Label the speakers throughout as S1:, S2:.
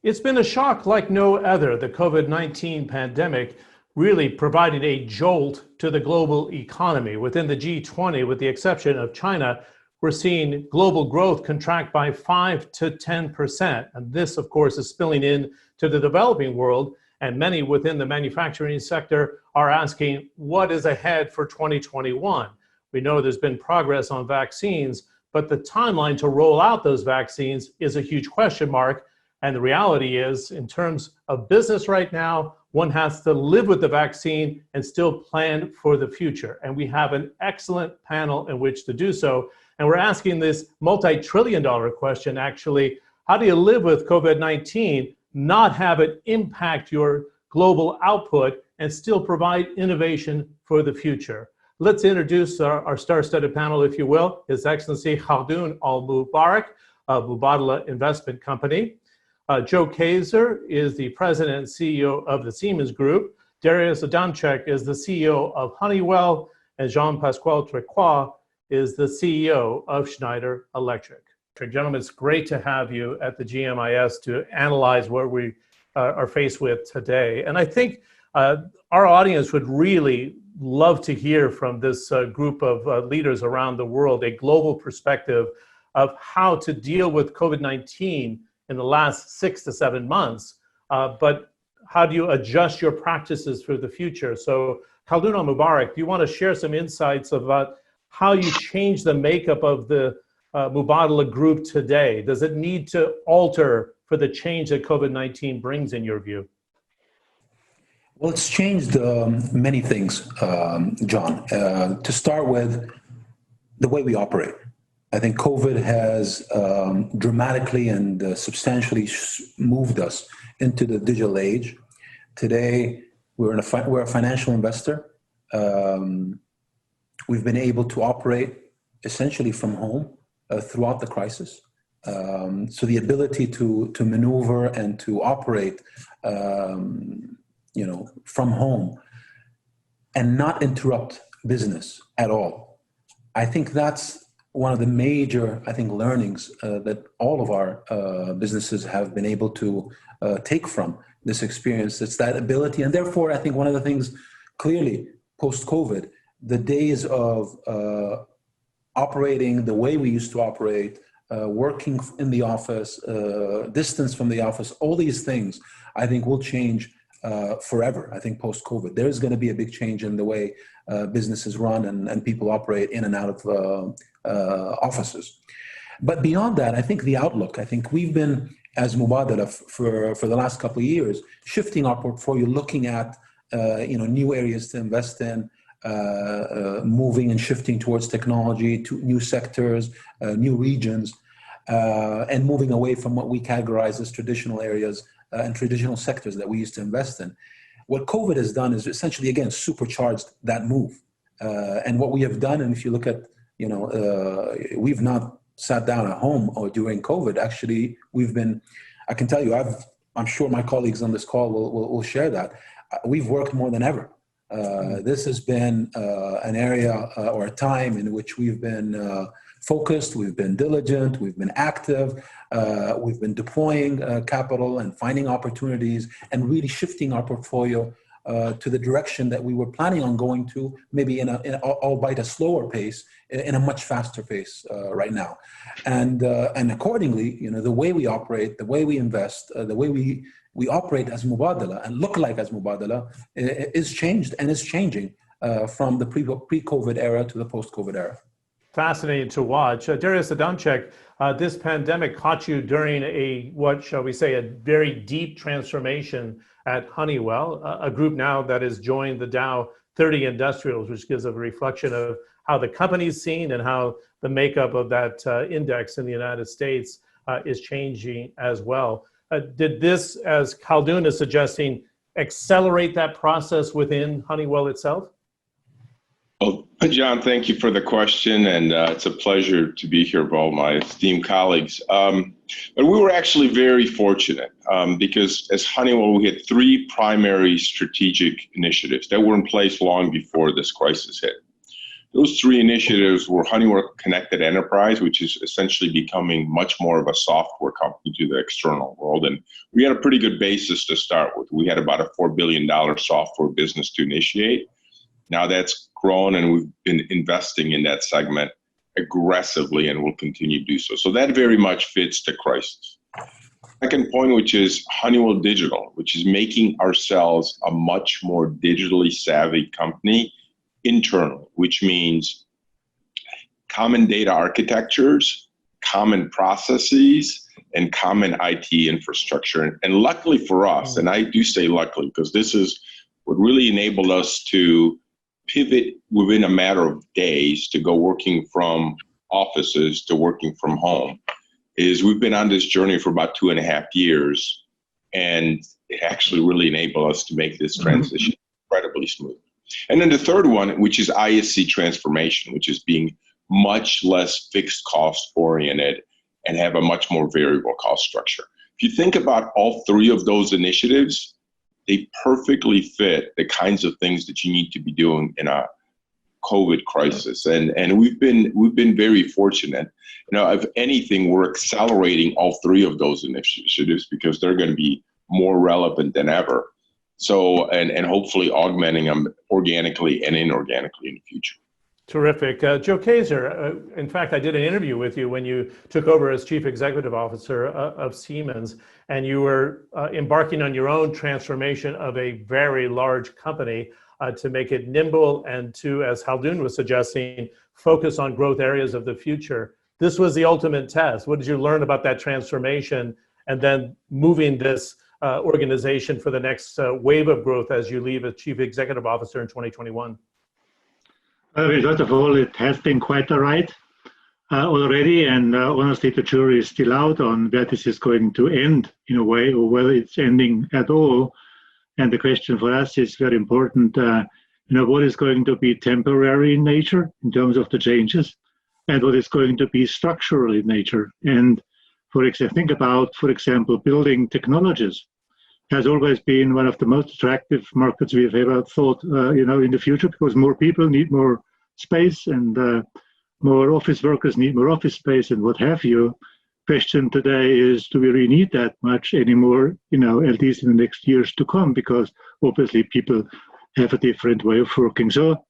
S1: It's been a shock like no other. The COVID-19 pandemic really provided a jolt to the global economy. Within the G20, with the exception of China, we're seeing global growth contract by 5 to 10%. And this, of course, is spilling in to the developing world. And many within the manufacturing sector are asking, what is ahead for 2021? We know there's been progress on vaccines, but the timeline to roll out those vaccines is a huge question mark. And the reality is, in terms of business right now, one has to live with the vaccine and still plan for the future. And we have an excellent panel in which to do so. And we're asking this multi-trillion-dollar question, actually, how do you live with COVID-19, not have it impact your global output, and still provide innovation for the future? Let's introduce our star-studded panel, if you will. His Excellency Khaldoon Al-Mubarak of Mubadala Investment Company. Joe Kaeser is the president and CEO of the Siemens Group. Darius Adamczyk is the CEO of Honeywell. And Jean-Pascal Tricoire is the CEO of Schneider Electric. Gentlemen, it's great to have you at the GMIS to analyze what we are faced with today. And I think our audience would really love to hear from this group of leaders around the world, a global perspective of how to deal with COVID-19 in the last 6 to 7 months, but how do you adjust your practices for the future? So Khaldoon Al-Mubarak, do you want to share some insights about how you change the makeup of the Mubadala group today? Does it need to alter for the change that COVID-19 brings in your view?
S2: Well, it's changed many things, John. To start with, the way we operate. I think COVID has dramatically and substantially moved us into the digital age. Today, we're a financial investor. We've been able to operate essentially from home throughout the crisis. So the ability to maneuver and to operate, from home and not interrupt business at all. I think that's one of the major, learnings that all of our businesses have been able to take from this experience. It's that ability. And therefore, I think one of the things clearly post-COVID, the days of operating the way we used to operate, working in the office, distance from the office, all these things, I think will change forever. I think post-COVID, there's going to be a big change in the way businesses run and people operate in and out of offices. But beyond that, I think the outlook, we've been, as Mubadala for the last couple of years, shifting our portfolio, looking at new areas to invest in, moving and shifting towards technology, to new sectors, new regions, and moving away from what we categorize as traditional areas and traditional sectors that we used to invest in. What COVID has done is essentially, again, supercharged that move. And what we have done, and if you look at, we've not sat down at home or during COVID. Actually, we've been, I can tell you, I'm sure my colleagues on this call will share that. We've worked more than ever. This has been an area or a time in which we've been focused, we've been diligent, we've been active, we've been deploying capital and finding opportunities and really shifting our portfolio to the direction that we were planning on going to, maybe albeit a slower pace, in a much faster pace right now. And accordingly, the way we operate, the way we invest, the way we operate as Mubadala and look like as Mubadala is changed and is changing from the pre-COVID era to the post-COVID era.
S1: Fascinating to watch. Darius Adamczyk, this pandemic caught you during what shall we say, a very deep transformation at Honeywell, a group now that has joined the Dow 30 Industrials, which gives a reflection of how the company's seen and how the makeup of that index in the United States is changing as well. Did this, as Khaldoon is suggesting, accelerate that process within Honeywell itself?
S3: Well, John, thank you for the question, and it's a pleasure to be here with all my esteemed colleagues. But we were actually very fortunate because as Honeywell, we had 3 primary strategic initiatives that were in place long before this crisis hit. Those three initiatives were Honeywell Connected Enterprise, which is essentially becoming much more of a software company to the external world. And we had a pretty good basis to start with. We had about a $4 billion software business to initiate. Now that's grown, and we've been investing in that segment aggressively and will continue to do so. So that very much fits the crisis. Second point, which is Honeywell Digital, which is making ourselves a much more digitally savvy company internally, which means common data architectures, common processes, and common IT infrastructure. And luckily for us, and I do say luckily, because this is what really enabled us to pivot within a matter of days to go working from offices to working from home, is we've been on this journey for about 2.5 years, and it actually really enabled us to make this transition incredibly smooth. And then the third one, which is ISC transformation, which is being much less fixed cost oriented and have a much more variable cost structure. If you think about all three of those initiatives, they perfectly fit the kinds of things that you need to be doing in a COVID crisis. And we've been very fortunate. You know, if anything, we're accelerating all three of those initiatives because they're going to be more relevant than ever. So, and hopefully augmenting them organically and inorganically in the future.
S1: Terrific. Joe Kaeser, in fact, I did an interview with you when you took over as Chief Executive Officer of Siemens, and you were embarking on your own transformation of a very large company to make it nimble and to, as Khaldoon was suggesting, focus on growth areas of the future. This was the ultimate test. What did you learn about that transformation and then moving this organization for the next wave of growth as you leave as Chief Executive Officer in 2021?
S4: First of all, it has been quite a ride already, and honestly, the jury is still out on where this is going to end in a way, or whether it's ending at all. And the question for us is very important. What is going to be temporary in nature in terms of the changes, and what is going to be structural in nature. And think about, for example, building technologies has always been one of the most attractive markets we've ever thought, in the future, because more people need more space, and more office workers need more office space, and what have you. Question today is, do we really need that much anymore, at least in the next years to come, because obviously people have a different way of working. So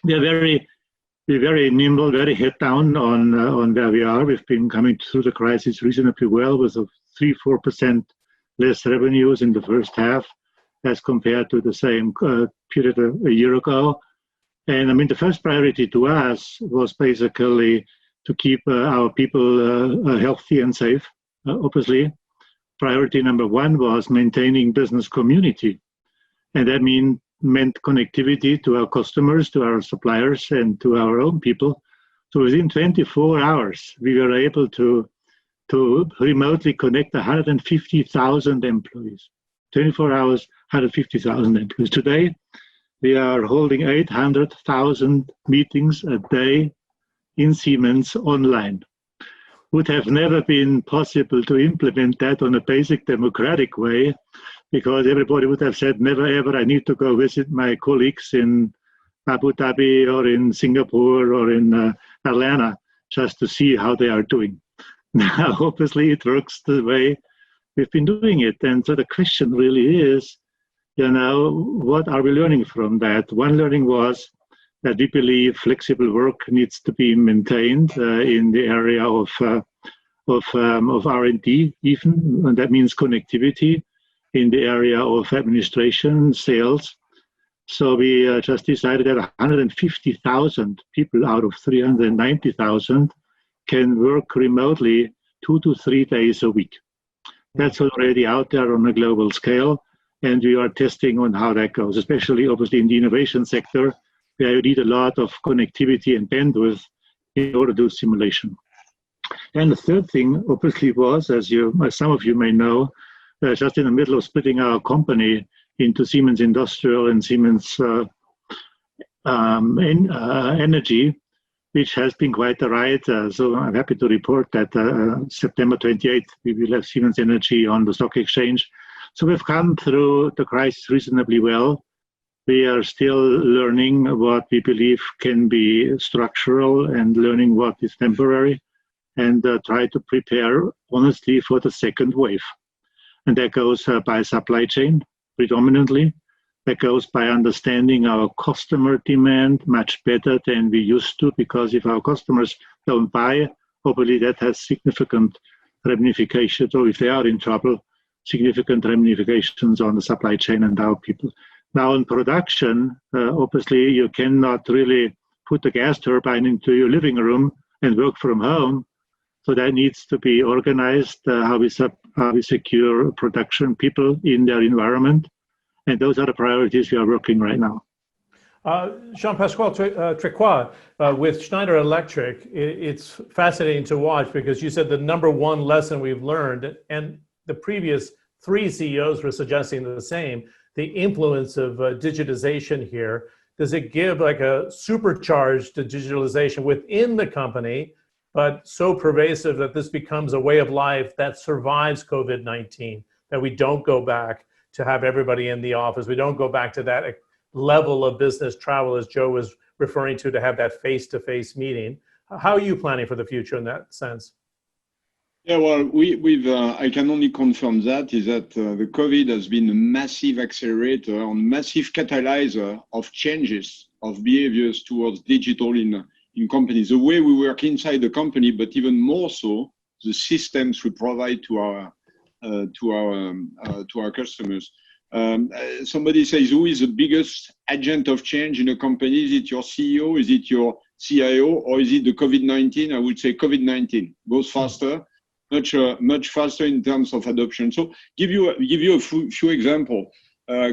S4: we're very nimble, very head down on where we are. We've been coming through the crisis reasonably well with a 3-4% less revenues in the first half as compared to the same period a year ago. And the first priority to us was basically to keep our people healthy and safe, obviously. Priority number one was maintaining business community. And that meant connectivity to our customers, to our suppliers, and to our own people. So within 24 hours, we were able to remotely connect 150,000 employees. 24 hours, 150,000 employees. Today, we are holding 800,000 meetings a day in Siemens online. Would have never been possible to implement that on a basic democratic way, because everybody would have said, never ever, I need to go visit my colleagues in Abu Dhabi or in Singapore or in Atlanta just to see how they are doing. Now, obviously, it works the way we've been doing it. And so the question really is, what are we learning from that? One learning was that we believe flexible work needs to be maintained in the area of R&D even, and that means connectivity in the area of administration, sales. So we just decided that 150,000 people out of 390,000 can work remotely 2 to 3 days a week. That's already out there on a global scale, and we are testing on how that goes, especially obviously in the innovation sector, where you need a lot of connectivity and bandwidth in order to do simulation. And the third thing, obviously, was, as some of you may know, just in the middle of splitting our company into Siemens Industrial and Siemens Energy, which has been quite a ride. So I'm happy to report that September 28th, we will have Siemens Energy on the stock exchange. So we've come through the crisis reasonably well. We are still learning what we believe can be structural and learning what is temporary, and try to prepare honestly for the second wave. And that goes by supply chain predominantly. That goes by understanding our customer demand much better than we used to, because if our customers don't buy, hopefully that has significant ramifications, or if they are in trouble, significant ramifications on the supply chain and our people. Now in production, obviously you cannot really put the gas turbine into your living room and work from home. So that needs to be organized, how we secure production people in their environment. And those are the priorities we are working right now.
S1: Jean-Pascal Tricoire, with Schneider Electric, it's fascinating to watch because you said the number one lesson we've learned, and the previous three CEOs were suggesting the same, the influence of digitization here. Does it give like a supercharged digitalization within the company, but so pervasive that this becomes a way of life that survives COVID-19, that we don't go back to have everybody in the office, we don't go back to that level of business travel, as Joe was referring to have that face-to-face meeting? How are you planning for the future in that sense?
S5: Yeah, well, I can only confirm that the COVID has been a massive accelerator and massive catalyzer of changes of behaviors towards digital in companies. The way we work inside the company, but even more so, the systems we provide to our customers. Somebody says, who is the biggest agent of change in a company? Is it your CEO? Is it your CIO? Or is it the COVID-19? I would say COVID-19 goes faster. Much faster in terms of adoption. So give you a few examples.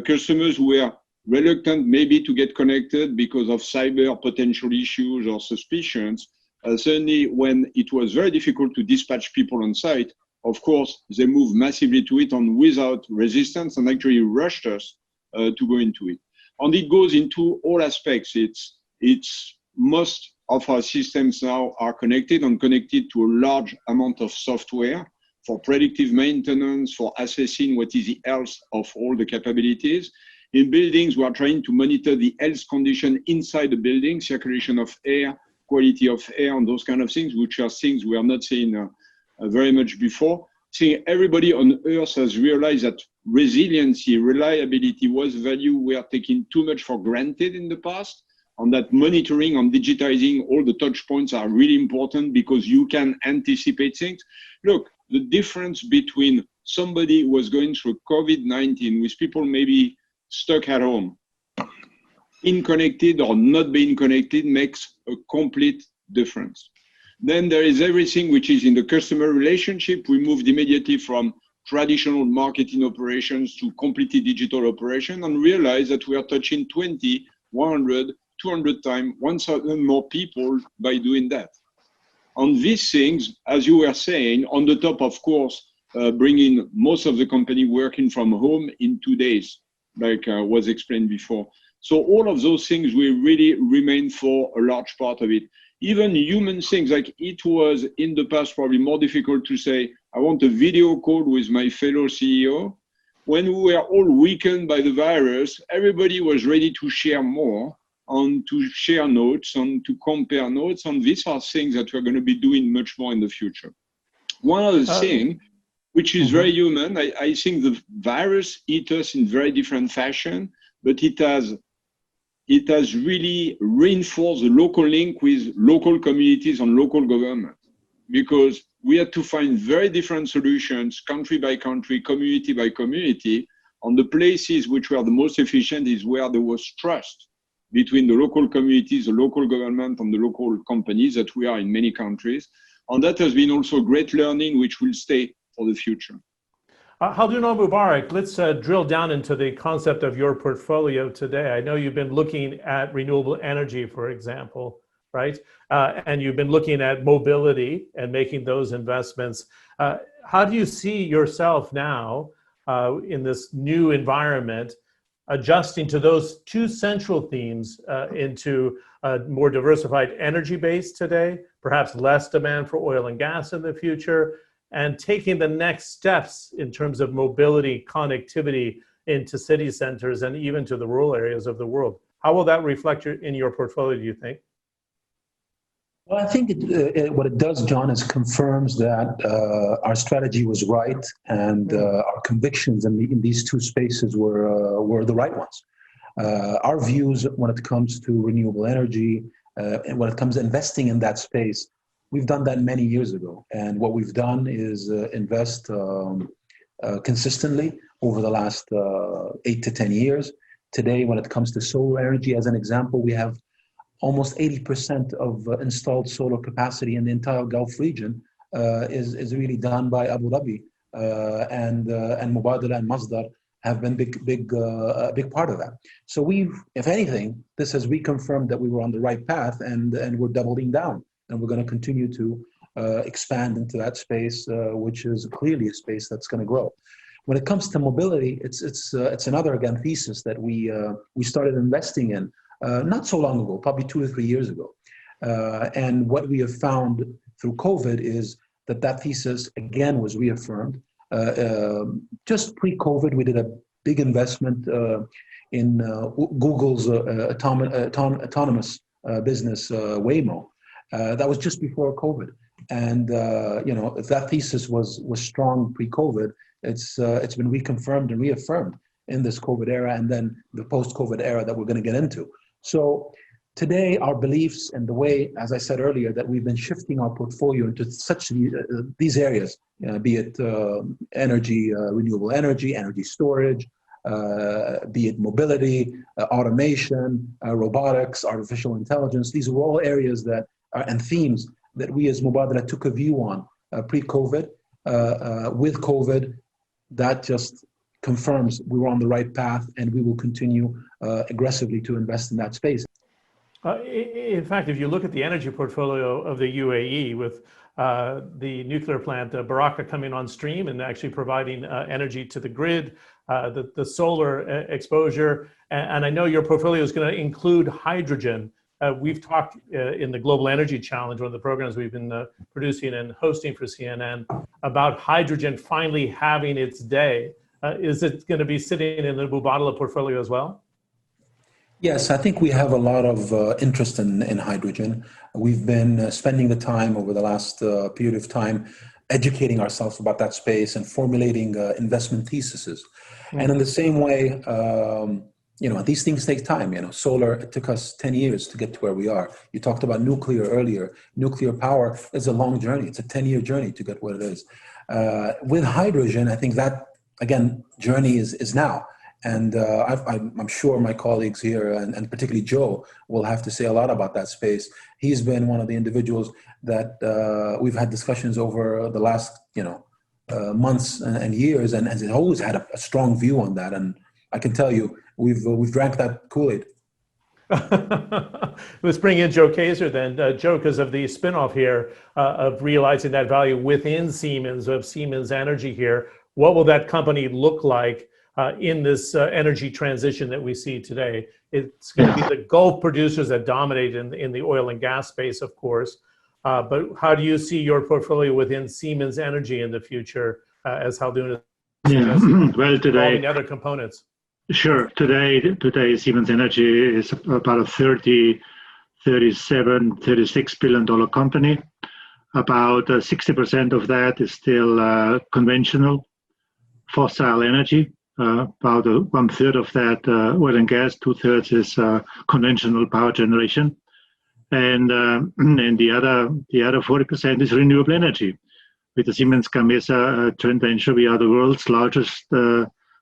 S5: Customers who were reluctant maybe to get connected because of cyber potential issues or suspicions. Certainly when it was very difficult to dispatch people on site, of course, they moved massively to it and without resistance and actually rushed us to go into it. And it goes into all aspects. It's most of our systems now are connected to a large amount of software for predictive maintenance, for assessing what is the health of all the capabilities. In buildings, we are trying to monitor the health condition inside the building, circulation of air, quality of air, and those kind of things, which are things we are not seeing very much before. See, everybody on earth has realized that resiliency, reliability was value we are taking too much for granted in the past. On that monitoring, on digitizing, all the touch points are really important because you can anticipate things. Look, the difference between somebody who was going through COVID-19 with people maybe stuck at home, in connected or not being connected makes a complete difference. Then there is everything which is in the customer relationship. We moved immediately from traditional marketing operations to completely digital operation and realized that we are touching 20, 100, 200 times, 1,000 more people by doing that. On these things, as you were saying, on the top, of course, bringing most of the company working from home in 2 days, like was explained before. So all of those things will really remain for a large part of it. Even human things, like it was in the past probably more difficult to say, I want a video call with my fellow CEO. When we were all weakened by the virus, everybody was ready to share more, and to share notes, and to compare notes, and these are things that we're going to be doing much more in the future. One other thing, which is very human, I think the virus hit us in very different fashion, but it has really reinforced the local link with local communities and local government, because we had to find very different solutions, country by country, community by community, on the places which were the most efficient is where there was trust between the local communities, the local government, and the local companies that we are in many countries. And that has been also great learning, which will stay for the future.
S1: Khaldoon Al-Mubarak, let's drill down into the concept of your portfolio today. I know you've been looking at renewable energy, for example, right? And you've been looking at mobility and making those investments. How do you see yourself now in this new environment, adjusting to those two central themes into a more diversified energy base today, perhaps less demand for oil and gas in the future, and taking the next steps in terms of mobility, connectivity into city centers and even to the rural areas of the world. How will that reflect in your portfolio, do you think?
S2: Well, I think what it does, John, is confirms that our strategy was right, and our convictions in these two spaces were the right ones. Our views when it comes to renewable energy and when it comes to investing in that space, we've done that many years ago. And what we've done is invest consistently over the last 8 to 10 years. Today, when it comes to solar energy, as an example, we have almost 80% of installed solar capacity in the entire Gulf region is really done by Abu Dhabi, and Mubadala and Masdar have been a big part of that. So we've, if anything, this has reconfirmed that we were on the right path, and we're doubling down, and we're going to continue to expand into that space, which is clearly a space that's going to grow. When it comes to mobility, it's another, again, thesis that we started investing in not so long ago, probably 2 or 3 years ago. And what we have found through COVID is that thesis, again, was reaffirmed. Just pre-COVID, we did a big investment in Google's autonomous business, Waymo. That was just before COVID. And if that thesis was strong pre-COVID, it's been reconfirmed and reaffirmed in this COVID era, and then the post-COVID era that we're going to get into. So today, our beliefs and the way, as I said earlier, that we've been shifting our portfolio into such these areas, be it energy, renewable energy, energy storage, be it mobility, automation, robotics, artificial intelligence. These are all areas that are, and themes that we as Mubadala took a view on pre-COVID. With COVID, that just confirms we were on the right path, and we will continue aggressively to invest in that space.
S1: In fact, if you look at the energy portfolio of the UAE, with the nuclear plant Baraka coming on stream and actually providing energy to the grid, the solar exposure, and I know your portfolio is going to include hydrogen. We've talked in the Global Energy Challenge, one of the programs we've been producing and hosting for CNN, about hydrogen finally having its day. Is it going to be sitting in the Mubadala portfolio as well?
S2: Yes, I think we have a lot of interest in hydrogen. We've been spending the time over the last period of time educating ourselves about that space and formulating investment theses. Mm-hmm. And in the same way, these things take time. Solar, it took us 10 years to get to where we are. You talked about nuclear earlier. Nuclear power is a long journey. It's a 10-year journey to get where it is. With hydrogen, I think that, again, journey is now. And I'm sure my colleagues here, and particularly Joe, will have to say a lot about that space. He's been one of the individuals that we've had discussions over the last, months and years, and has always had a strong view on that. And I can tell you, we've drank that Kool-Aid.
S1: Let's bring in Joe Kaeser then. Joe, because of the spinoff here of realizing that value within Siemens, of Siemens Energy here, what will that company look like in this energy transition that we see today? It's going to be the Gulf producers that dominate in the oil and gas space, of course. But how do you see your portfolio within Siemens Energy in the future as Khaldoon is
S4: well, today,
S1: other components?
S4: Sure. Today Siemens Energy is about a 37, $36 billion company. About 60% of that is still conventional fossil energy. About 1/3 of that oil and gas, 2/3 is conventional power generation, and the other 40% is renewable energy. With the Siemens Gamesa joint venture, we are the world's largest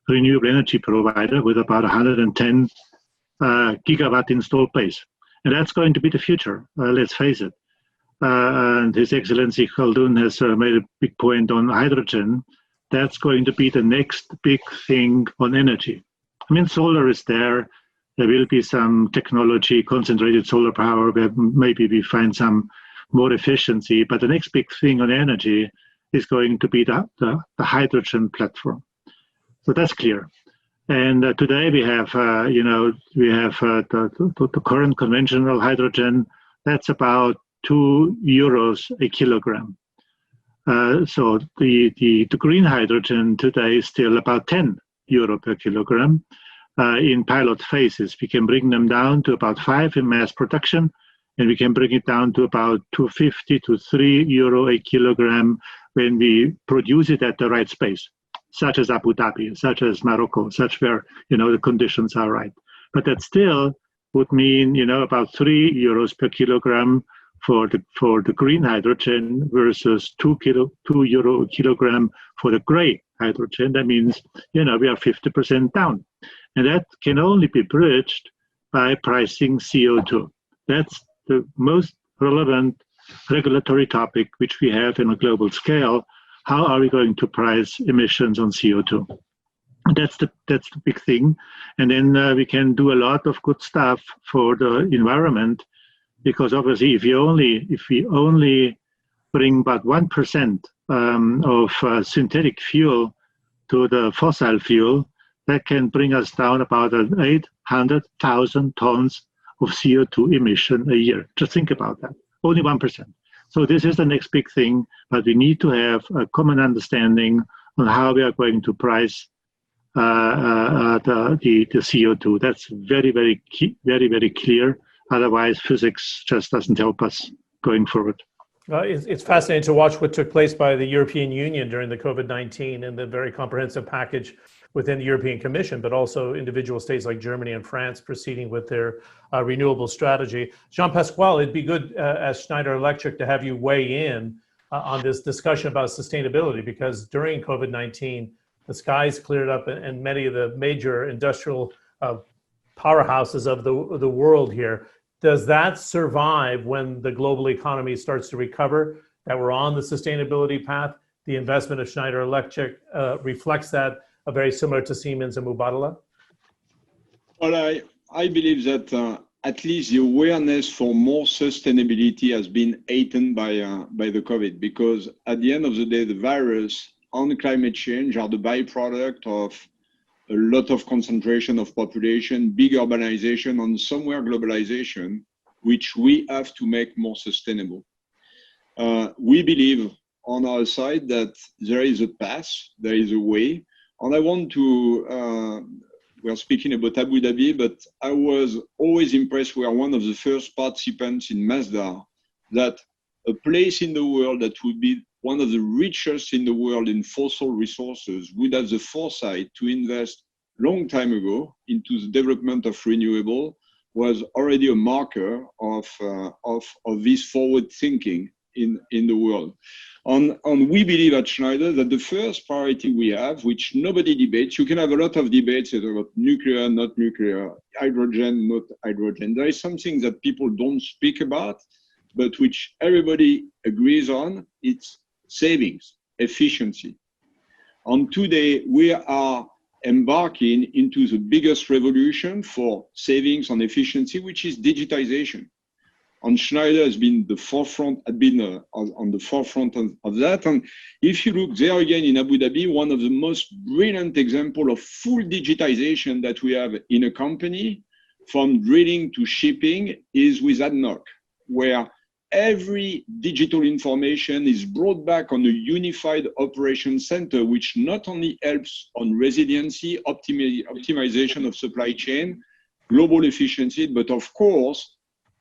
S4: renewable energy provider with about 110 gigawatt installed base, and that's going to be the future. Let's face it. And His Excellency Khaldoon has made a big point on hydrogen. That's going to be the next big thing on energy. I mean, solar is there. There will be some technology, concentrated solar power, where maybe we find some more efficiency. But the next big thing on energy is going to be the hydrogen platform. So that's clear. And today we have, the current conventional hydrogen. That's about €2 a kilogram. So the green hydrogen today is still about 10 euro per kilogram. In pilot phases, we can bring them down to about 5 in mass production, and we can bring it down to about 2.50 to 3 euro a kilogram when we produce it at the right space, such as Abu Dhabi, such as Morocco, such where the conditions are right. But that still would mean about 3 euros per kilogram for the green hydrogen versus 2 euro a kilogram for the gray hydrogen. That means we are 50% down, and that can only be bridged by pricing CO2. That's the most relevant regulatory topic which we have in a global scale. How are we going to price emissions on CO2? That's the big thing. And then we can do a lot of good stuff for the environment, because obviously if we only bring about 1% of synthetic fuel to the fossil fuel, that can bring us down about 800,000 tons of CO2 emission a year. Just think about that, only 1%. So this is the next big thing, but we need to have a common understanding on how we are going to price the CO2. That's very, very key, very, very clear. Otherwise, physics just doesn't help us going forward.
S1: It's fascinating to watch what took place by the European Union during the COVID-19 and the very comprehensive package within the European Commission, but also individual states like Germany and France proceeding with their renewable strategy. Jean-Pascal, it'd be good as Schneider Electric to have you weigh in on this discussion about sustainability, because during COVID-19, the skies cleared up and many of the major industrial powerhouses of the world here. Does that survive when the global economy starts to recover, that we're on the sustainability path? The investment of Schneider Electric reflects that, very similar to Siemens and Mubadala?
S5: Well, I believe that at least the awareness for more sustainability has been heightened by the COVID, because at the end of the day, the virus and climate change are the byproduct of a lot of concentration of population, big urbanization, and somewhere globalization, which we have to make more sustainable. We believe on our side that there is a path, there is a way. And I want to, we're speaking about Abu Dhabi, but I was always impressed. We are one of the first participants in Mazda, that a place in the world that would be one of the richest in the world in fossil resources would have the foresight to invest long time ago into the development of renewable, was already a marker of this forward thinking in the world. And we believe at Schneider that the first priority we have, which nobody debates, you can have a lot of debates about nuclear, not nuclear, hydrogen, not hydrogen. There is something that people don't speak about, but which everybody agrees on. It's savings, efficiency. And today we are embarking into the biggest revolution for savings and efficiency, which is digitization. And Schneider has been on the forefront of that. And if you look there again in Abu Dhabi, one of the most brilliant examples of full digitization that we have in a company, from drilling to shipping, is with ADNOC, where every digital information is brought back on a unified operation center, which not only helps on resiliency, optimization of supply chain, global efficiency, but of course,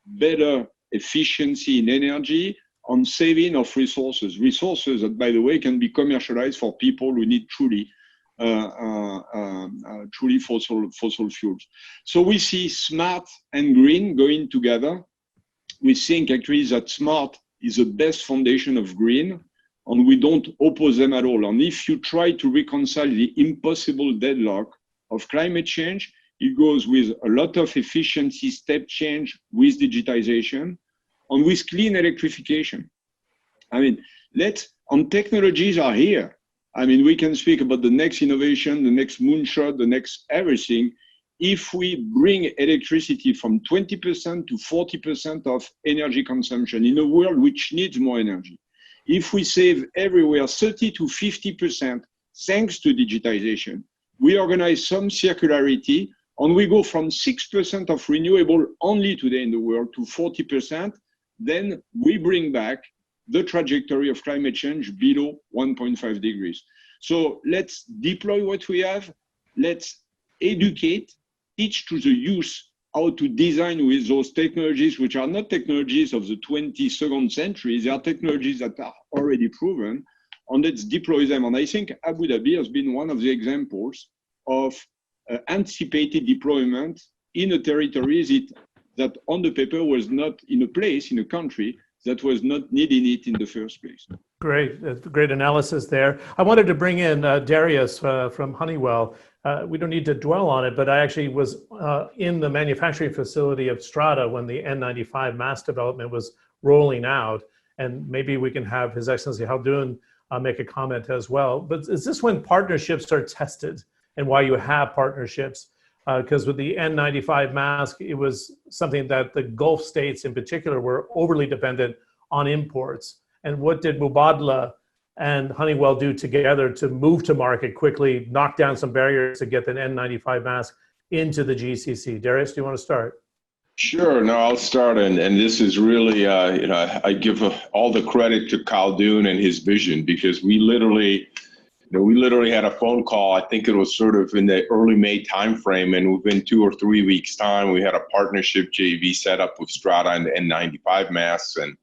S5: better efficiency in energy, on saving of resources. Resources that, by the way, can be commercialized for people who need truly fossil fuels. So we see smart and green going together. We think actually that smart is the best foundation of green, and we don't oppose them at all. And if you try to reconcile the impossible deadlock of climate change, it goes with a lot of efficiency step change with digitization and with clean electrification. I mean, and technologies are here. I mean, we can speak about the next innovation, the next moonshot, the next everything. If we bring electricity from 20% to 40% of energy consumption in a world which needs more energy, if we save everywhere 30 to 50% thanks to digitization, we organize some circularity, and we go from 6% of renewable only today in the world to 40%, then we bring back the trajectory of climate change below 1.5 degrees. So let's deploy what we have, let's educate, teach to the youth how to design with those technologies, which are not technologies of the 22nd century. They are technologies that are already proven, and let's deploy them. And I think Abu Dhabi has been one of the examples of anticipated deployment in a territory that on the paper was not in a place, in a country that was not needing it in the first place.
S1: Great analysis there. I wanted to bring in Darius from Honeywell. We don't need to dwell on it, but I actually was in the manufacturing facility of Strata when the N95 mask development was rolling out, and maybe we can have His Excellency Khaldoon make a comment as well. But is this when partnerships are tested and why you have partnerships? Because with the N95 mask, it was something that the Gulf states in particular were overly dependent on imports. And what did Mubadala and Honeywell do together to move to market quickly, knock down some barriers to get the N95 mask into the GCC? Darius, do you want to start?
S3: Sure. No, I'll start. And this is really, I give all the credit to Khaldoon and his vision, because we literally had a phone call. I think it was sort of in the early May timeframe, and within 2 or 3 weeks' time, we had a partnership JV set up with Strata and the N95 masks, and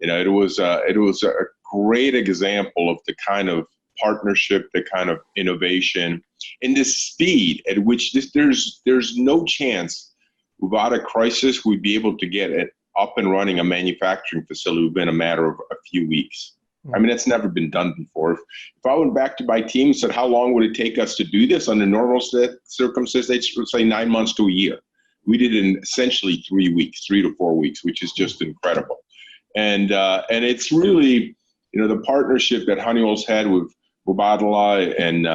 S3: it was a great example of the kind of partnership, the kind of innovation, and the speed at which there's no chance without a crisis we'd be able to get it up and running a manufacturing facility within a matter of a few weeks. I mean, that's never been done before. If I went back to my team and said, how long would it take us to do this under normal circumstances, they'd say 9 months to a year. We did it in essentially 3 weeks, 3 to 4 weeks, which is just incredible. And it's really, the partnership that Honeywell's had with Mubadala and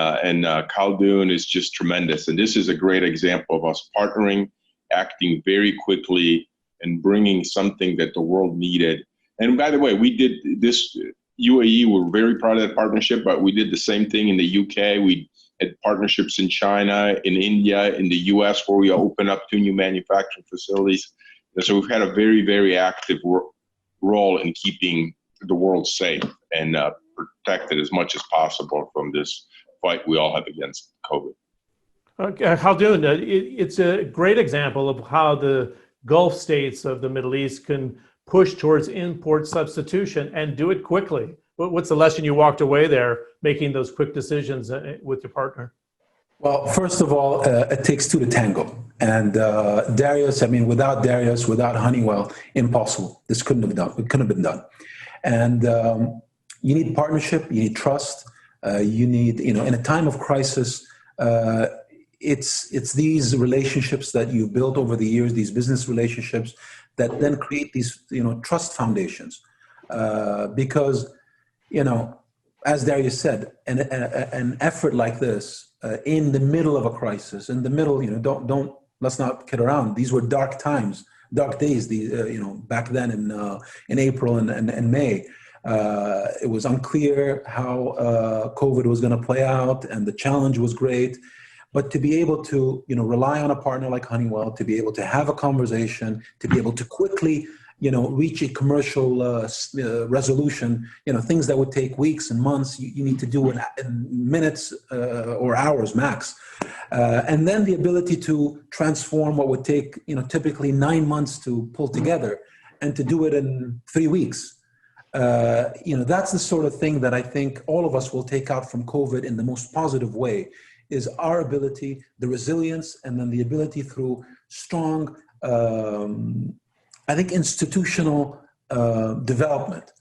S3: Khaldoon is just tremendous. And this is a great example of us partnering, acting very quickly, and bringing something that the world needed. And by the way, we did this. UAE, we're very proud of that partnership, but we did the same thing in the UK. We had partnerships in China, in India, in the US, where we opened up 2 new manufacturing facilities. And so we've had a very, very active role in keeping the world safe and protected as much as possible from this fight we all have against COVID.
S1: Khaldoon, it's a great example of how the Gulf states of the Middle East can push towards import substitution and do it quickly. What's the lesson you walked away there, making those quick decisions with your partner?
S2: Well, first of all, it takes 2 to tango. And Darius, without Darius, without Honeywell, impossible. This couldn't have been done. And you need partnership, you need trust, you need, in a time of crisis, it's these relationships that you build over the years, these business relationships, that then create these, trust foundations. Because, as Darius said, an effort like this in the middle of a crisis, in the middle, let's not kid around. These were dark times, dark days. Back then in April and May, it was unclear how COVID was going to play out, and the challenge was great. But to be able to, rely on a partner like Honeywell, to be able to have a conversation, to be able to quickly, reach a commercial resolution, things that would take weeks and months, you need to do in minutes or hours max. And then the ability to transform what would take, typically 9 months to pull together, and to do it in 3 weeks. That's the sort of thing that I think all of us will take out from COVID in the most positive way, is our ability, the resilience, and then the ability through strong, institutional development,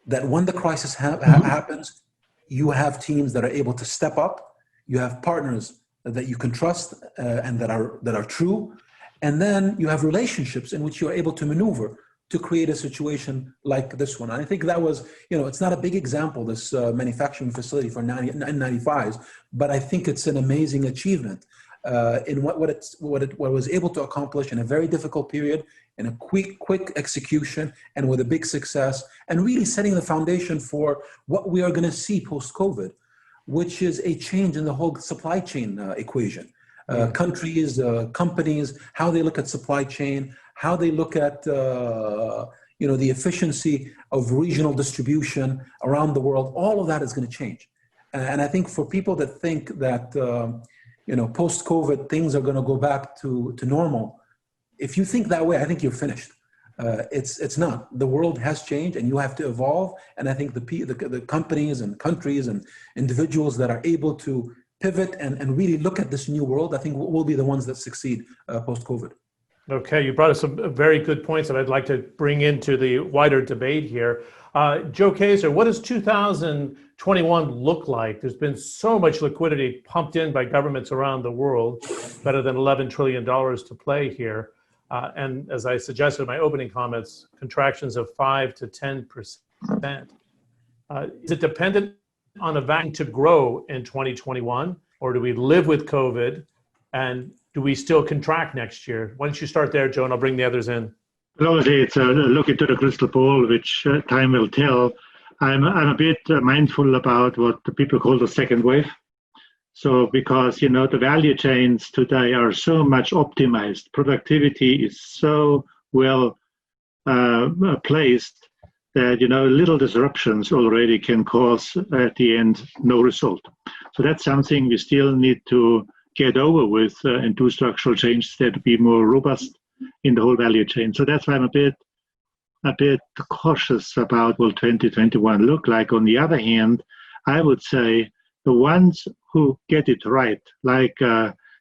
S2: that when the crisis happens, you have teams that are able to step up, you have partners that you can trust and that are true, and then you have relationships in which you're able to maneuver to create a situation like this one. And I think that was, it's not a big example, this manufacturing facility for N95s, but I think it's an amazing achievement in what it was able to accomplish in a very difficult period, in a quick execution, and with a big success, and really setting the foundation for what we are going to see post-COVID, which is a change in the whole supply chain equation. Countries, companies, how they look at supply chain, how they look at the efficiency of regional distribution around the world. All of that is going to change. And I think for people that think that post-COVID, things are going to go back to normal. If you think that way, I think you're finished. It's not. The world has changed, and you have to evolve. And I think the companies and countries and individuals that are able to pivot and really look at this new world, I think will be the ones that succeed post-COVID.
S1: Okay, you brought us some very good points that I'd like to bring into the wider debate here. Joe Kaeser, what does 2021 look like? There's been so much liquidity pumped in by governments around the world, better than $11 trillion to play here. And as I suggested in my opening comments, contractions of 5 to 10%. Is it dependent on a vaccine to grow in 2021, or do we live with COVID, and do we still contract next year? Why don't you start there, Joe, and I'll bring the others in.
S4: Well, obviously, it's a look into the crystal ball, which time will tell. I'm a bit mindful about what the people call the second wave. So because, the value chains today are so much optimized, productivity is so well placed that, little disruptions already can cause at the end no result. So that's something we still need to get over with and do structural changes that be more robust in the whole value chain. So that's why I'm a bit cautious about what 2021 look like. On the other hand, I would say the ones who get it right, like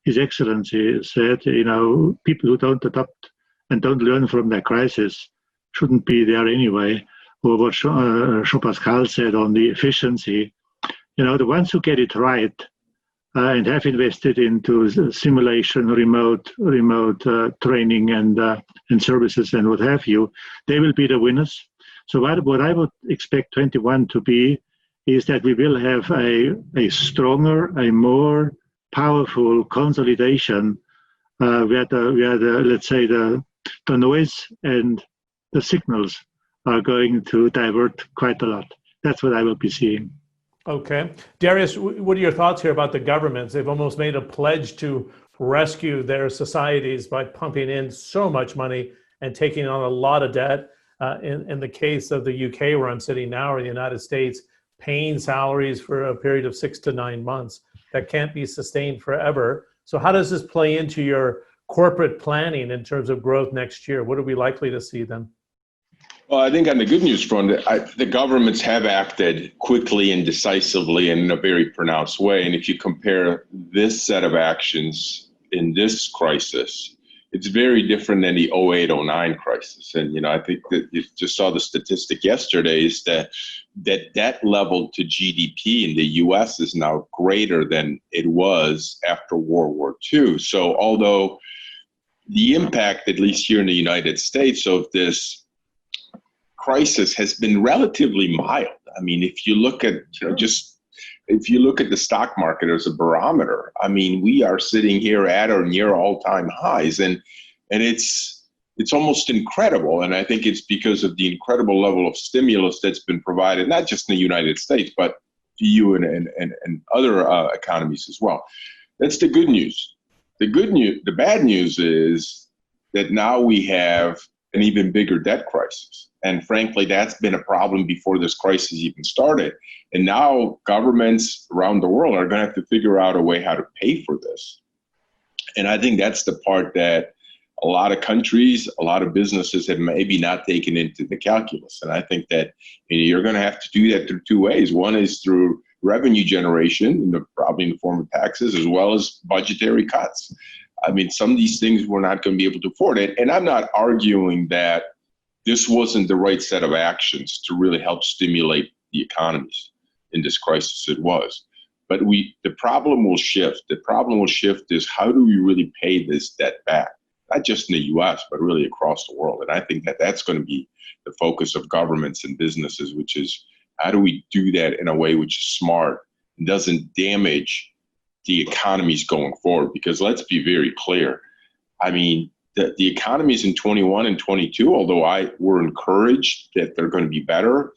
S4: His Excellency said, people who don't adopt and don't learn from their crisis shouldn't be there anyway. Or what Jean-Pascal said on the efficiency, the ones who get it right and have invested into simulation, remote training and services and what have you, they will be the winners. So what I would expect 21 to be is that we will have a stronger, a more powerful consolidation where let's say the noise and the signals are going to divert quite a lot. That's what I will be seeing.
S1: Okay. Darius, what are your thoughts here about the governments? They've almost made a pledge to rescue their societies by pumping in so much money and taking on a lot of debt. In the case of the UK, where I'm sitting now, or the United States, paying salaries for a period of 6 to 9 months that can't be sustained forever. So how does this play into your corporate planning in terms of growth next year? What are we likely to see then?
S3: Well, I think on the good news front, the governments have acted quickly and decisively and in a very pronounced way. And if you compare this set of actions in this crisis, it's very different than the 08-09 crisis. And, I think that you just saw the statistic yesterday is that debt level to GDP in the US is now greater than it was after World War II. So although the impact, at least here in the United States, of this crisis has been relatively mild. I mean, if you look at if you look at the stock market as a barometer, I mean, we are sitting here at or near all-time highs, and it's almost incredible. And I think it's because of the incredible level of stimulus that's been provided, not just in the United States, but EU and other economies as well. That's the good news. The bad news is that now we have an even bigger debt crisis. And frankly, that's been a problem before this crisis even started. And now governments around the world are going to have to figure out a way how to pay for this. And I think that's the part that a lot of countries, a lot of businesses have maybe not taken into the calculus. And I think that you're going to have to do that through two ways. One is through revenue generation, probably in the form of taxes, as well as budgetary cuts. I mean, some of these things we're not going to be able to afford it. And I'm not arguing that this wasn't the right set of actions to really help stimulate the economies in this crisis. It was. But the problem will shift. The problem will shift is how do we really pay this debt back? Not just in the US, but really across the world. And I think that that's going to be the focus of governments and businesses, which is how do we do that in a way which is smart and doesn't damage the economies going forward? Because let's be very clear. I mean, the economies in 21 and 22, although we're encouraged that they're going to be better,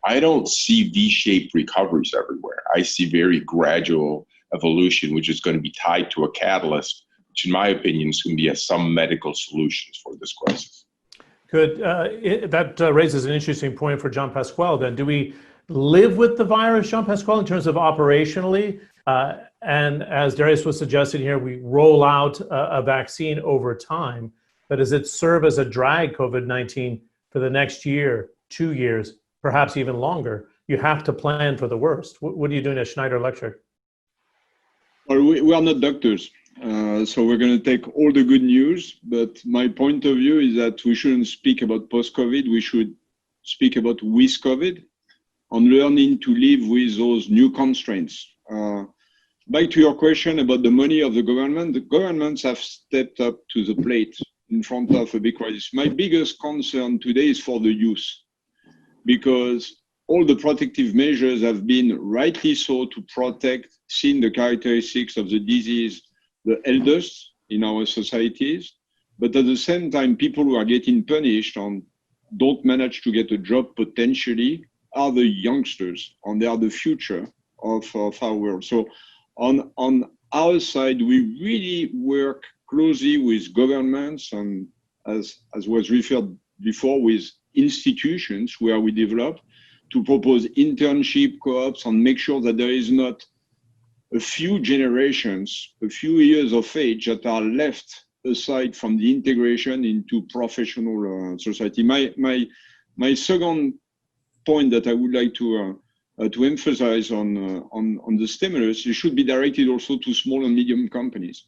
S3: I don't see V-shaped recoveries everywhere. I see very gradual evolution, which is going to be tied to a catalyst, which in my opinion is going to be some medical solutions for this crisis.
S1: Good. That raises an interesting point for Jean-Pascal then. Do we live with the virus, Jean-Pascal, in terms of operationally? And as Darius was suggesting here, we roll out a vaccine over time. But does it serve as a drag, COVID-19, for the next year, 2 years, perhaps even longer? You have to plan for the worst. What are you doing at Schneider Electric?
S5: Well, we are not doctors, so we're going to take all the good news. But my point of view is that we shouldn't speak about post-COVID. We should speak about with COVID and learning to live with those new constraints. Back to your question about the money of the governments have stepped up to the plate in front of a big crisis. My biggest concern today is for the youth, because all the protective measures have been rightly so to protect, seeing the characteristics of the disease, the eldest in our societies. But at the same time, people who are getting punished and don't manage to get a job potentially are the youngsters, and they are the future of our world. So on our side, we really work closely with governments and, as was referred before, with institutions where we develop to propose internship co-ops and make sure that there is not a few generations, a few years of age that are left aside from the integration into professional society. My second point that I would like to emphasize on the stimulus, it should be directed also to small and medium companies.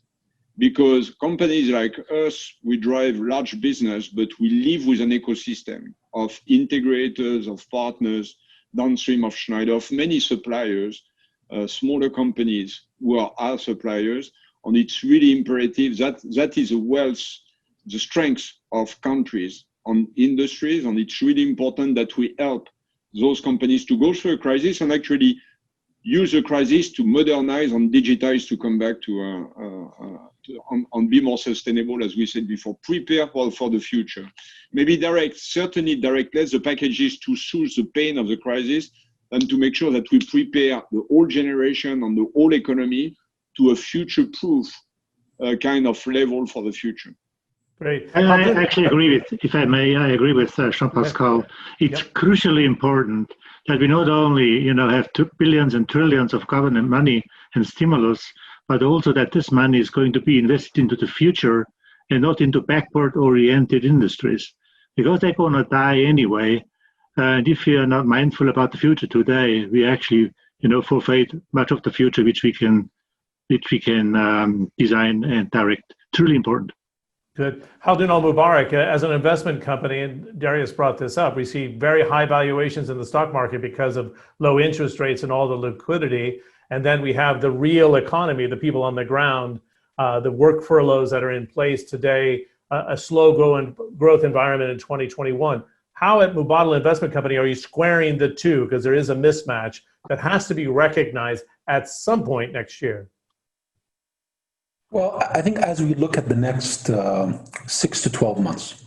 S5: Because companies like us, we drive large business, but we live with an ecosystem of integrators, of partners, downstream of Schneider, of many suppliers, smaller companies who are our suppliers. And it's really imperative that is a wealth, the strength of countries and industries. And it's really important that we help those companies to go through a crisis and actually use the crisis to modernize and digitize to come back to and be more sustainable, as we said before, prepare for the future. Maybe certainly direct less the packages to soothe the pain of the crisis and to make sure that we prepare the whole generation and the whole economy to a future-proof kind of level for the future.
S1: Great.
S4: I actually agree with, if I may, I agree with Jean-Pascal. It's crucially important that we not only, have billions and trillions of government money and stimulus, but also that this money is going to be invested into the future and not into backward-oriented industries, because they're going to die anyway. And if we are not mindful about the future today, we actually, forfeit much of the future which we can design and direct. Truly important.
S1: Good. Khaldoon Al-Mubarak, as an investment company, and Darius brought this up, we see very high valuations in the stock market because of low interest rates and all the liquidity. And then we have the real economy, the people on the ground, the work furloughs that are in place today, a slow growth environment in 2021. How at Mubadala Investment Company are you squaring the two? Because there is a mismatch that has to be recognized at some point next year.
S2: Well, I think as we look at the next 6 to 12 months,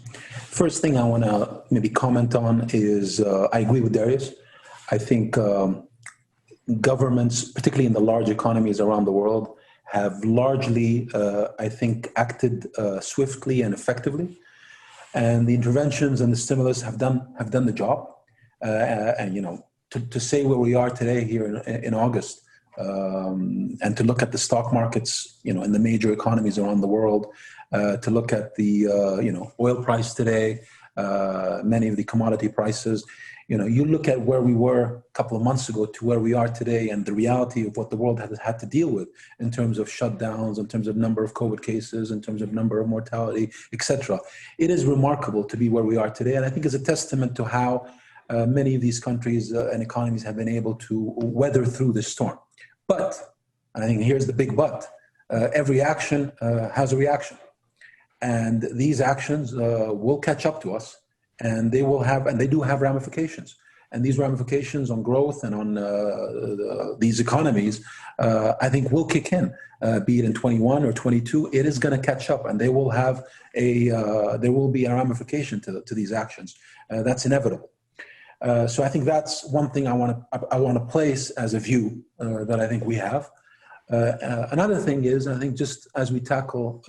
S2: first thing I want to maybe comment on is I agree with Darius. I think governments, particularly in the large economies around the world, have largely, acted swiftly and effectively. And the interventions and the stimulus have done the job. To say where we are today here in August, and to look at the stock markets, in the major economies around the world, to look at the, oil price today, many of the commodity prices, you look at where we were a couple of months ago to where we are today, and the reality of what the world has had to deal with in terms of shutdowns, in terms of number of COVID cases, in terms of number of mortality, etc. It is remarkable to be where we are today. And I think it's a testament to how many of these countries and economies have been able to weather through this storm. But, and I think here's the big but, every action has a reaction. And these actions will catch up to us, and they do have ramifications. And these ramifications on growth and on these economies, I think will kick in, be it in 21 or 22, it is going to catch up, and they will have there will be a ramification to these actions. That's inevitable. So I think that's one thing I want to place as a view that I think we have. Another thing is, I think just as we tackle,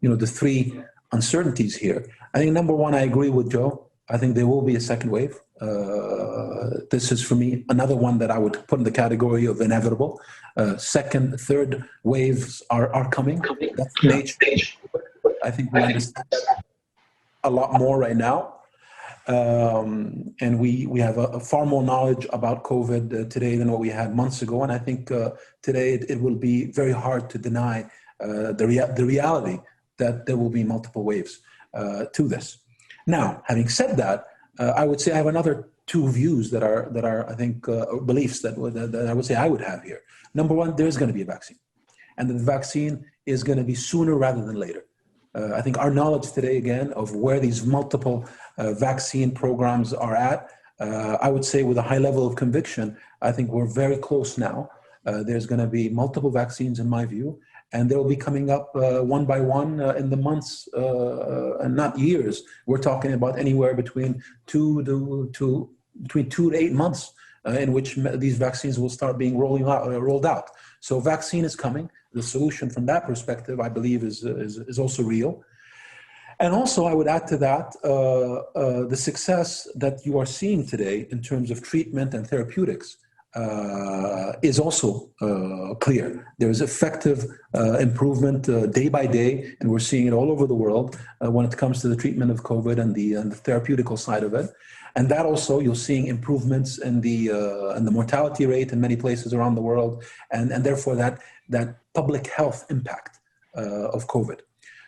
S2: the three uncertainties here, I think number one, I agree with Joe. I think there will be a second wave. This is, for me, another one that I would put in the category of inevitable. Second, third waves are coming. That's the nature. I think we understand a lot more right now. And we have a far more knowledge about COVID today than what we had months ago. And I think today it will be very hard to deny the reality that there will be multiple waves to this. Now, having said that, I would say I have another two views that are I think beliefs that I would say I would have here. Number one, there is going to be a vaccine, and the vaccine is going to be sooner rather than later. I think our knowledge today, again, of where these multiple vaccine programs are at, I would say with a high level of conviction, I think we're very close now. There's going to be multiple vaccines, in my view, and they'll be coming up one by one in the months and not years. We're talking about anywhere between 2 to 8 months in which these vaccines will start being rolled out. So vaccine is coming. The solution from that perspective, I believe, is also real. And also, I would add to that the success that you are seeing today in terms of treatment and therapeutics is also clear. There is effective improvement day by day, and we're seeing it all over the world when it comes to the treatment of COVID and the therapeutical side of it. And that also, you're seeing improvements in the mortality rate in many places around the world, and therefore that public health impact of COVID.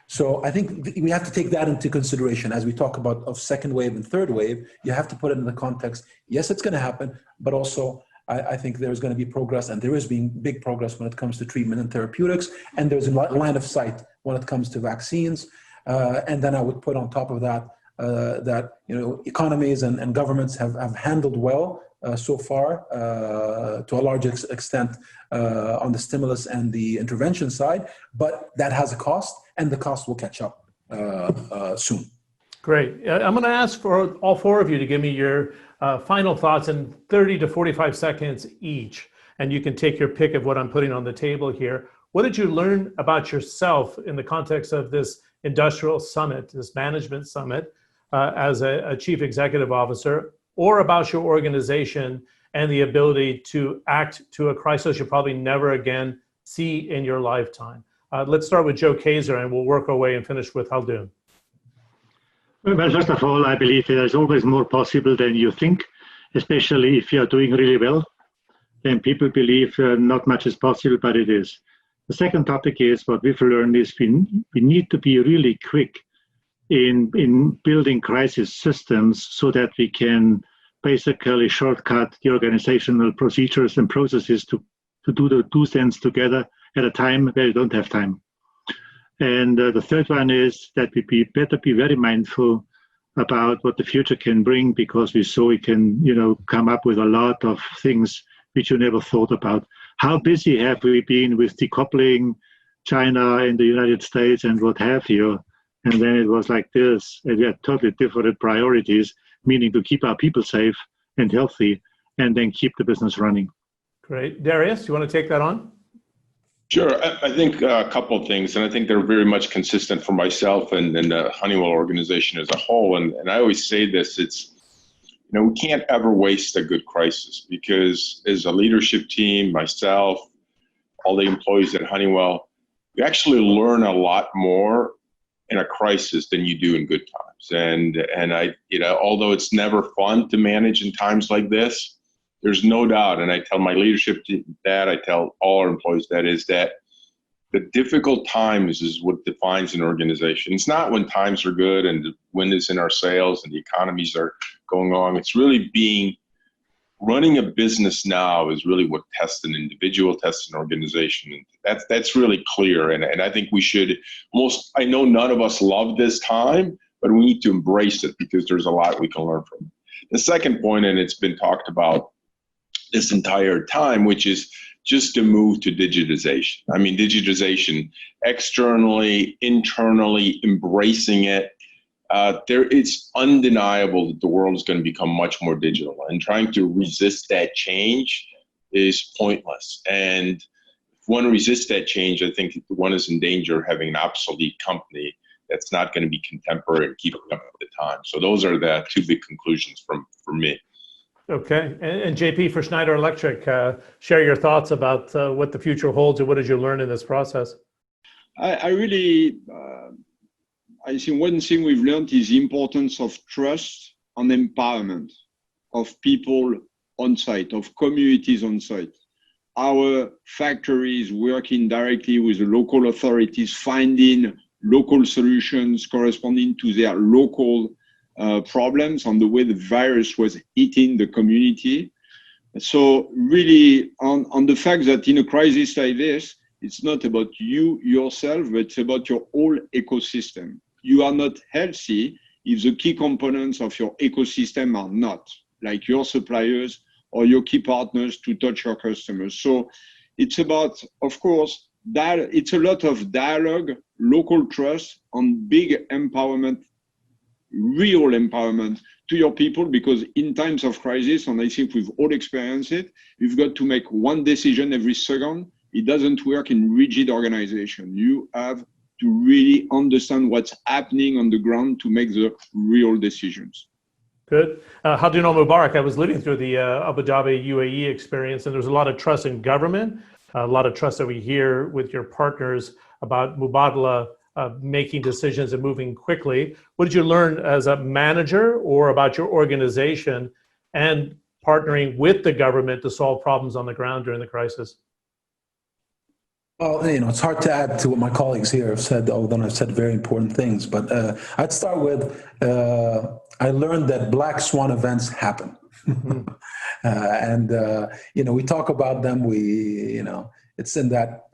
S2: So I think we have to take that into consideration as we talk about of second wave and third wave. You have to put it in the context. Yes, it's going to happen, but also I think there's going to be progress, and there is being big progress when it comes to treatment and therapeutics, and there's a line of sight when it comes to vaccines. And then I would put on top of that that economies and governments have handled well so far to a large extent on the stimulus and the intervention side, but that has a cost, and the cost will catch up soon.
S1: Great. I'm going to ask for all four of you to give me your final thoughts in 30 to 45 seconds each, and you can take your pick of what I'm putting on the table here. What did you learn about yourself in the context of this industrial summit, this management summit, as a chief executive officer, or about your organization and the ability to act to a crisis you'll probably never again see in your lifetime? Let's start with Joe Kaeser, and we'll work our way and finish with Khaldoon.
S4: Well, first of all, I believe there's always more possible than you think, especially if you're doing really well. Then people believe not much is possible, but it is. The second topic is what we've learned is we need to be really quick in building crisis systems so that we can basically shortcut the organizational procedures and processes to do the two things together at a time where you don't have time. And the third one is that we better be very mindful about what the future can bring, because we saw it can, come up with a lot of things which you never thought about. How busy have we been with decoupling China and the United States and what have you? And then it was like this, and we had totally different priorities, meaning to keep our people safe and healthy, and then keep the business running.
S1: Great. Darius, you want to take that on?
S3: Sure. I think a couple of things, and I think they're very much consistent for myself and the Honeywell organization as a whole. And I always say this, it's, we can't ever waste a good crisis, because as a leadership team, myself, all the employees at Honeywell, you actually learn a lot more in a crisis than you do in good times. And I, although it's never fun to manage in times like this, there's no doubt, and I tell my leadership team that, I tell all our employees that, is that the difficult times is what defines an organization. It's not when times are good and the wind is in our sails and the economies are going on. It's really running a business now is really what tests an individual, tests an organization. And that's really clear. And I think we should I know none of us love this time, but we need to embrace it, because there's a lot we can learn from it. The second point, and it's been talked about this entire time, which is just to move to digitization. I mean, digitization externally, internally, embracing it. It's undeniable that the world is going to become much more digital, and trying to resist that change is pointless. And if one resists that change, I think one is in danger of having an obsolete company that's not going to be contemporary and keep up with the time. So those are the two big conclusions for me.
S1: Okay. And JP, for Schneider Electric, share your thoughts about what the future holds and what did you learn in this process?
S5: I think one thing we've learned is the importance of trust and empowerment of people on site, of communities on site. Our factories working directly with the local authorities, finding local solutions corresponding to their local problems on the way the virus was hitting the community. So really on the fact that in a crisis like this, it's not about you yourself, but it's about your whole ecosystem. You are not healthy if the key components of your ecosystem are not, like your suppliers or your key partners to touch your customers. So it's about, of course, that it's a lot of dialogue, local trust, and big empowerment, real empowerment to your people, because in times of crisis, and I think we've all experienced it, you've got to make one decision every second. It doesn't work in rigid organization. You have to really understand what's happening on the ground to make the real decisions.
S1: Good. Khaldoon Al-Mubarak, I was living through the Abu Dhabi UAE experience, and there's a lot of trust in government, a lot of trust that we hear with your partners about Mubadala making decisions and moving quickly. What did you learn as a manager or about your organization and partnering with the government to solve problems on the ground during the crisis?
S2: Well, it's hard to add to what my colleagues here have said, although I've said very important things. But I'd start with, I learned that black swan events happen. And, we talk about them, it's in that,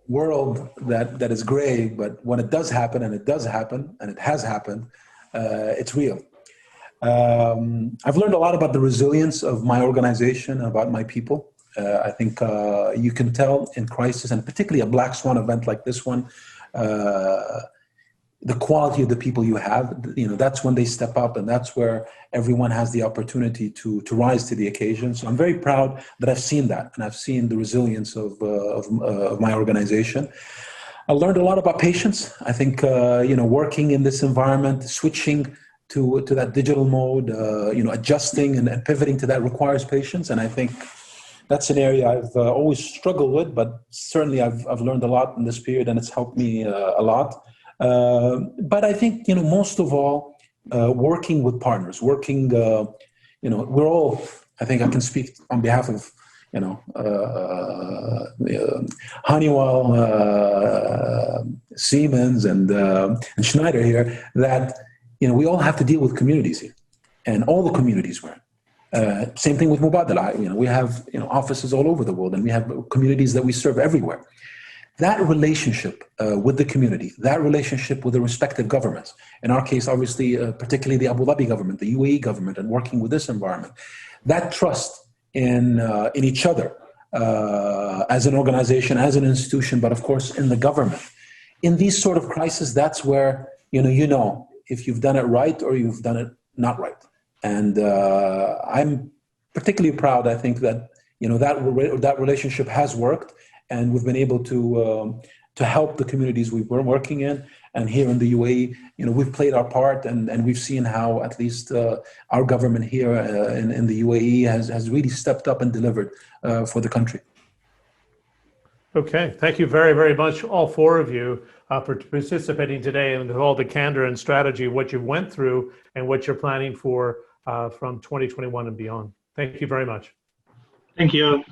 S2: world that is gray, but when it does happen, and it does happen, and it has happened, it's real. I've learned a lot about the resilience of my organization, about my people. I think you can tell in crisis, and particularly a black swan event like this one, the quality of the people you have, that's when they step up, and that's where everyone has the opportunity to rise to the occasion. So I'm very proud that I've seen that, and I've seen the resilience of my organization. I learned a lot about patience. I think, working in this environment, switching to that digital mode, adjusting and pivoting to that requires patience. And I think that's an area I've always struggled with, but certainly I've learned a lot in this period, and it's helped me a lot. But I think, most of all, working with partners, we're all, I think I can speak on behalf of, Honeywell, Siemens, and Schneider here, that, we all have to deal with communities here, and all the communities we're in. Same thing with Mubadala. We have offices all over the world, and we have communities that we serve everywhere. That relationship with the community, that relationship with the respective governments, in our case, obviously, particularly the Abu Dhabi government, the UAE government, and working with this environment, that trust in each other as an organization, as an institution, but of course in the government. In these sort of crises, that's where if you've done it right or you've done it not right. And I'm particularly proud, I think, that that relationship has worked, and we've been able to help the communities we've been working in. And here in the UAE, we've played our part, and we've seen how at least our government here in the UAE has really stepped up and delivered for the country.
S1: Okay, thank you very, very much, all four of you, for participating today, and with all the candor and strategy, what you went through and what you're planning for from 2021 and beyond. Thank you very much.
S4: Thank you.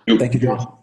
S2: Thank you, John.